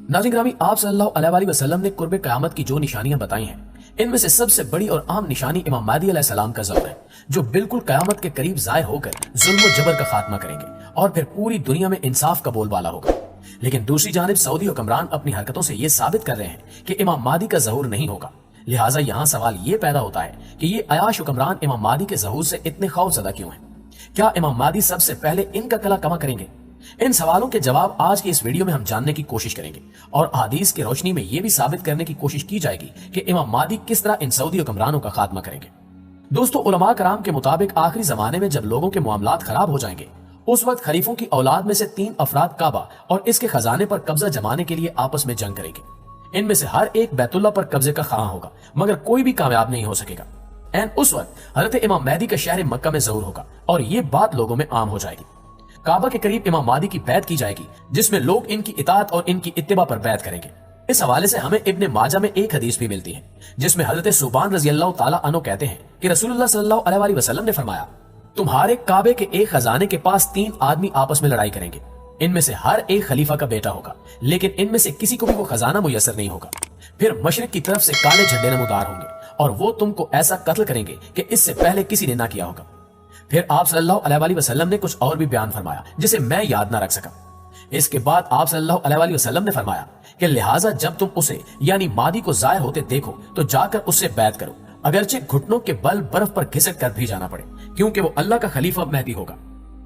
नाज़रीन ग्रामी, आप सल्लल्लाहु अलैहि वसल्लम ने कुर्ब क़यामत की जो निशानियां बताई हैं, इनमें से सबसे बड़ी और आम निशानी इमाम महदी अलैहिस्सलाम का ज़हूर है, जो बिल्कुल क़यामत के करीब ज़ाहिर होकर जुल्म व जबर का खात्मा करेंगे और फिर पूरी दुनिया में इंसाफ का बोलबाला होगा। लेकिन दूसरी जानिब सऊदी हुक्मरान अपनी हरकतों से ये साबित कर रहे हैं कि इमाम महदी का ज़हूर नहीं होगा। लिहाजा यहाँ सवाल ये पैदा होता है कि ये अयाश हुक्मरान इमाम महदी के ज़हूर से इतने खौफज़दा क्यों हैं? क्या इमाम महदी सबसे पहले इनका कला कमा करेंगे? इन सवालों के जवाब आज की इस वीडियो में हम जानने की कोशिश करेंगे और अहादीस की रोशनी में यह भी साबित करने की कोशिश की जाएगी कि इमाम महदी किस तरह इन सऊदी हुक्मरानों का खात्मा करेंगे। दोस्तों, उलमा कराम के मुताबिक आखिरी जमाने में जब लोगों के मामलात खराब हो जाएंगे, उस वक्त खलीफों की औलाद में से 3 अफराद काबा और इसके खजाने पर कब्जा जमाने के लिए आपस में जंग करेंगे। इनमें से हर एक बैतुल्लाह पर कब्जे का ख़्वाह होगा, मगर कोई भी कामयाब नहीं हो सकेगा। एन उस वक्त हजरत इमाम महदी का शहर मक्का में ज़हूर होगा और ये बात लोगों में आम हो जाएगी। काबा के करीब इमाम महदी की बैत की जाएगी, जिसमें लोग इनकी इताअत और इनकी इत्तिबा पर बैत करेंगे। इस हवाले से हमें इब्ने माजा में एक हदीस भी मिलती है, जिसमें हजरत सुबान रज़ियल्लाहु ताला अन्हु कहते हैं कि रसूलुल्लाह सल्लल्लाहु अलैहि वसल्लम ने फरमाया, तुम्हारे काबे के एक खजाने के पास 3 आदमी आपस में लड़ाई करेंगे। इनमें से हर एक खलीफा का बेटा होगा, लेकिन इनमें से किसी को भी वो खजाना मुयस्सर नहीं होगा। फिर मशरिक की तरफ से काले झंडे नमूदार होंगे और वो तुमको ऐसा कत्ल करेंगे कि इससे पहले किसी ने ना किया होगा। फिर आप सल्लल्लाहु अलैहि वसल्लम ने कुछ और भी बयान फरमाया, जिसे मैं याद ना रख सका। इसके बाद आप सल्लल्लाहु अलैहि वसल्लम ने फरमाया कि लिहाजा जब तुम उसे यानी महदी को जाहिर होते देखो तो जाकर उससे बैत करो, अगरचे घुटनों के बल बर्फ पर घिसक कर भी जाना पड़े, क्योंकि वो अल्लाह का खलीफा महदी होगा।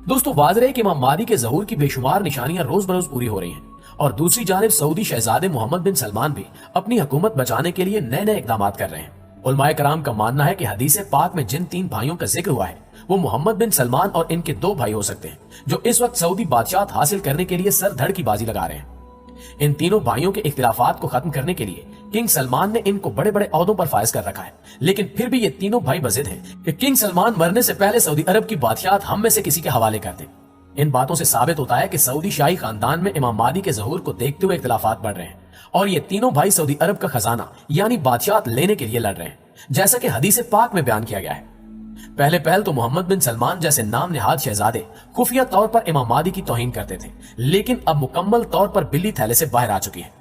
दोस्तों, वाज़ेह है कि इमाम महदी के ज़हूर की बेशुमार निशानियां रोज बरोज पूरी हो रही हैं और दूसरी जानिब सऊदी शहजादे मोहम्मद बिन सलमान भी अपनी हुकूमत बचाने के लिए नए नए इक़दाम कर रहे हैं। उलमाए कराम का मानना है कि हदीस पाक में जिन 3 भाइयों का जिक्र हुआ है, वो मोहम्मद बिन सलमान और इनके 2 भाई हो सकते हैं, जो इस वक्त सऊदी बादशाह हासिल करने के लिए सर धड़ की बाजी लगा रहे हैं। इन तीनों भाइयों के इख्तिलाफात को खत्म करने के लिए किंग सलमान ने इनको बड़े बड़े ओहदों पर फायज कर रखा है, लेकिन फिर भी ये तीनों भाई बजिद हैं कि किंग सलमान मरने से पहले सऊदी अरब की बादशाहत हम में से किसी के हवाले कर दे। इन बातों से साबित होता है कि सऊदी शाही खानदान में इमाम महदी के ज़हूर को देखते हुए इख्तिलाफात बढ़ रहे हैं और ये तीनों भाई सऊदी अरब का खजाना यानी बादशाहत लेने के लिए लड़ रहे हैं, जैसा कि हदीस पाक में बयान किया गया है। पहले तो मोहम्मद बिन सलमान जैसे नाम निहाद शहजादे खुफिया तौर पर इमाम महदी की तौहीन करते थे, लेकिन अब मुकम्मल तौर पर बिल्ली थैले से बाहर आ चुकी है।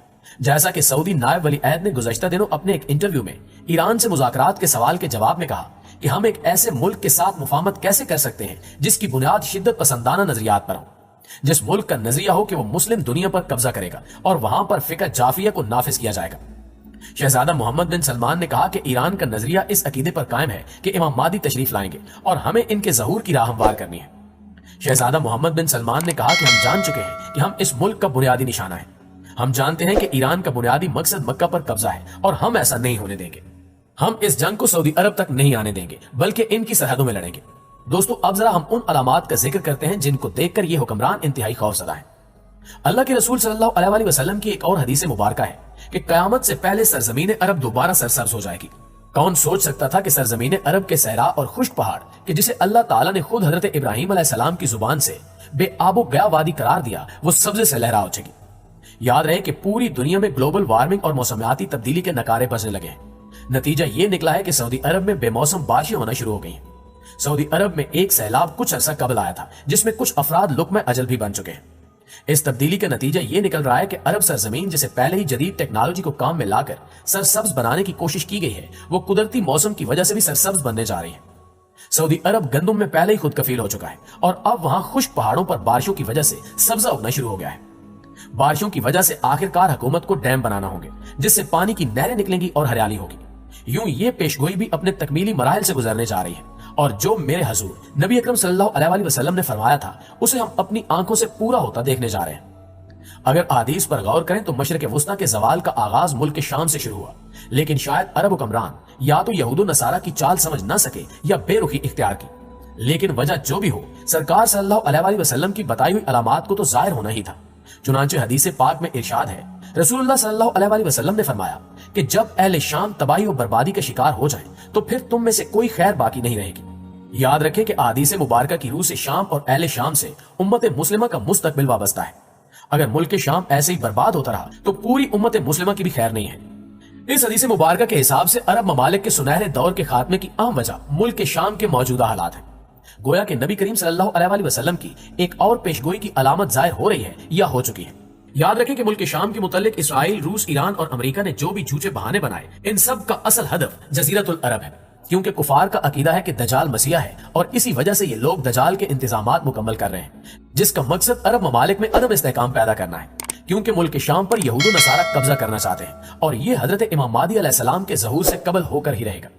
जैसा कि सऊदी नायब वली अहद ने गुज़श्ता दिनों अपने एक इंटरव्यू में ईरान से मुज़ाकरात के सवाल के जवाब में कहा कि हम एक ऐसे मुल्क के साथ मुफाहमत कैसे कर सकते हैं जिसकी बुनियाद शिद्दत पसंदाना नजरियात पर हो, जिस मुल्क का नजरिया हो कि वो मुस्लिम दुनिया पर कब्जा करेगा और वहां पर फिक्र जाफिया को नाफिज किया जाएगा। शहजादा मोहम्मद बिन सलमान ने कहा कि ईरान का नजरिया इस अकीदे पर कायम है कि इमाम महदी तशरीफ लाएंगे और हमें इनके ज़हूर की राह हमवार करनी है। शहजादा मोहम्मद बिन सलमान ने कहा कि हम जान चुके हैं कि हम इस मुल्क का बुनियादी निशाना है। हम जानते हैं कि ईरान का बुनियादी मकसद मक्का पर कब्जा है और हम ऐसा नहीं होने देंगे। हम इस जंग को सऊदी अरब तक नहीं आने देंगे, बल्कि इनकी सरहदों में लड़ेंगे। दोस्तों, अब जरा हम उन अलामात का जिक्र करते हैं जिनको देखकर ये हुक्मरान इंतहाई खौफज़दा है। अल्लाह के रसूल सल्लल्लाहु अलैहि वसल्लम की एक और हदीस मुबारक है कि क़यामत से पहले सरजमीन अरब दोबारा सरसब्ज हो जाएगी। कौन सोच सकता था कि सरजमीन अरब के सहरा और खुश्क पहाड़ कि जिसे अल्लाह ताला ने खुद हजरत इब्राहिम अलैहिस्सलाम की जुबान से बेआबो गया वादी करार दिया, वो सब्ज़े से लहरा उठेगी। याद रहे कि पूरी दुनिया में ग्लोबल वार्मिंग और मौसमियाती तब्दीली के नकारे बजने लगे हैं। नतीजा ये निकला है कि सऊदी अरब में बेमौसम बारिशें होना शुरू हो गई हैं। सऊदी अरब में एक सैलाब कुछ अरसा कबल आया था, जिसमें कुछ अफराद लुक में अजल भी बन चुके हैं। इस तब्दीली का नतीजा ये निकल रहा है कि अरब सरजमीन जिसे पहले ही जदीद टेक्नोलॉजी को काम में लाकर सरसब्ज बनाने की कोशिश की गई है, वो कुदरती मौसम की वजह से भी सरसब्ज बनने जा रही है। सऊदी अरब गंदुम में पहले ही खुद कफील हो चुका है और अब वहां खुश्क पहाड़ों पर बारिशों की वजह से सब्जा उगना शुरू हो गया है। बारिशों की वजह से आखिरकार हुकूमत को डैम बनाना होंगे, जिससे पानी की नहरें निकलेंगी और हरियाली होगी। यूं ये पेशगोई भी अपने तकमीली मराहिल से गुजरने जा रही है और जो मेरे हजूर नबी अकरम सल्लल्लाहु अलैहि वसल्लम ने फरमाया था, उसे हम अपनी आंखों से पूरा होता देखने जा रहे हैं। अगर हदीस पर गौर करें तो मशरिक वुस्ता के जवाल का आगाज मुल्क के शाम से शुरू हुआ, लेकिन शायद अरब हुक्मरान या तो यहूद नसारा की चाल समझ न सके या बेरुखी इख्तियार की। लेकिन वजह जो भी हो, सरकार सल्लल्लाहु अलैहि वसल्लम की बताई हुई अलामात को तो जाहिर होना ही था। चुनांचे हदीस पाक में इरशाद है, रसूलुल्लाह सल्लल्लाहु अलैहि वसल्लम ने फरमाया कि जब अहले शाम तबाही और बर्बादी का शिकार हो जाएं, तो फिर तुम में से कोई खैर बाकी नहीं रहेगी। याद रखें कि अहादीस मुबारका की रूह से शाम और अहले शाम से उम्मत मुस्लिमा का मुस्तकबिल वाबस्ता है। अगर मुल्क शाम ऐसे ही बर्बाद होता रहा तो पूरी उम्मत मुस्लिमा की भी खैर नहीं है। इस हदीस मुबारका के हिसाब से अरब ममालिक के सुनहरे दौर के खात्मे की अहम वजह मुल्क के शाम के मौजूदा हालात है। गोया कि नबी करीम सल्लल्लाहु अलैहि वसल्लम की एक और पेशगोई की अलामत जाहिर हो रही है या हो चुकी है। याद रखें कि मुल्क शाम के मुतालिक इसराइल, रूस, ईरान और अमेरिका ने जो भी झूठे बहाने बनाए, इन सब का असल हदफ जजीरतुल अरब है, क्योंकि कुफार का अकीदा है कि दजाल मसीहा है और इसी वजह से ये लोग दजाल के इंतजामात मुकम्मल कर रहे हैं, जिसका मकसद अरब ममालिक में अदम इस्तेहकाम पैदा करना है, क्योंकि मुल्क शाम पर यहूद नसारा कब्जा करना चाहते हैं और ये हजरत इमाम महदी अलैहिस्सलाम के ज़हूर से कबल होकर ही रहेगा।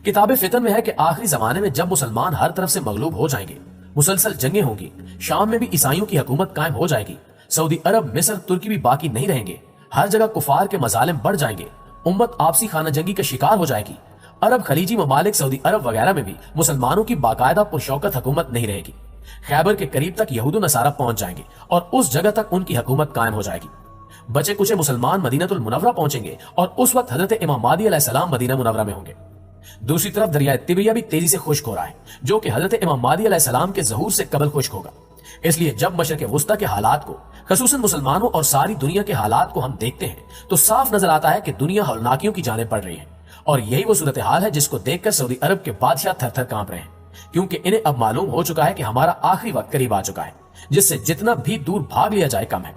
किताब फितन में है कि आखिरी जमाने में जब मुसलमान हर तरफ से मगलूब हो जाएंगे, मुसलसल जंगें होंगी, शाम में भी ईसाइयों की हुकूमत कायम हो जाएगी, सऊदी अरब, मिस्र, तुर्की भी बाकी नहीं रहेंगे, हर जगह कुफार के मजालिम बढ़ जाएंगे, उम्मत आपसी खाना जंगी का शिकार हो जाएगी, अरब, खलीजी ममालिक, सऊदी अरब वगैरह में भी मुसलमानों की बाकायदा पुरशौकत हुकूमत नहीं रहेगी। खैबर के करीब तक यहूद नसारा पहुंच जाएंगे और उस जगह तक उनकी हुकूमत कायम हो जाएगी। बचे कुछ मुसलमान मदीनतुल मुनव्वरा पहुंचेंगे और उस वक्त हजरत इमाम महदी अलैहिस्सलाम मदीना मुनव्वरा में होंगे। दूसरी तरफ दरियाए तिबरिया भी तेजी से खुश्क हो रहा है, जो कि हजरत इमाम महदी अलैहिस्सलाम के ज़हूर से कबल खुश्क होगा। इसलिए जब मशरिक़ वुस्ता के हालात को, ख़ुसूसन मुसलमानों और सारी दुनिया के हालात को हम देखते हैं तो साफ नजर आता है कि दुनिया हौलनाकियों की जाने पड़ रही है और यही वो सूरत हाल है जिसको देखकर सऊदी अरब के बादशाह थर थर कांप रहे हैं, क्योंकि इन्हें अब मालूम हो चुका है कि हमारा आखिरी वक्त करीब आ चुका है, जिससे जितना भी दूर भाग लिया जाए कम है।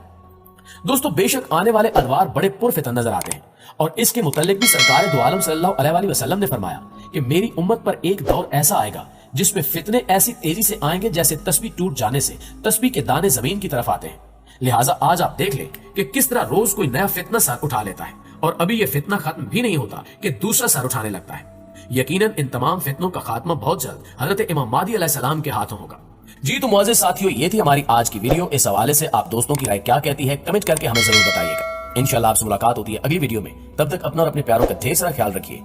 दोस्तों, बेशक आने वाले अनवार बड़े पुरफितन नजर आते हैं और इसके मुतालिक भी सरकार दो आलम सल्लल्लाहु अलैहि वसल्लम ने फरमाया कि मेरी उम्मत पर एक दौर ऐसा आएगा जिसमें फितने ऐसी तेजी से आएंगे जैसे तस्बीह टूट जाने से तस्बीह के दाने जमीन की तरफ आते हैं। लिहाजा आज आप देख लें कि किस तरह रोज कोई नया फितना सर उठा लेता है और अभी ये फितना खत्म भी नहीं होता कि दूसरा सर उठाने लगता है। यकीनन इन तमाम फितनों का खात्मा बहुत जल्द हजरत इमाम महदी अलैहिस्सलाम के हाथों होगा। जी तो मुअज़्ज़िज़ साथियों, ये थी हमारी आज की वीडियो। इस हवाले से आप दोस्तों की राय क्या कहती है, कमेंट करके हमें जरूर बताइएगा। इंशाल्लाह आपसे मुलाकात होती है अगली वीडियो में। तब तक अपना और अपने प्यारों का ढेर सारा ख्याल रखिए।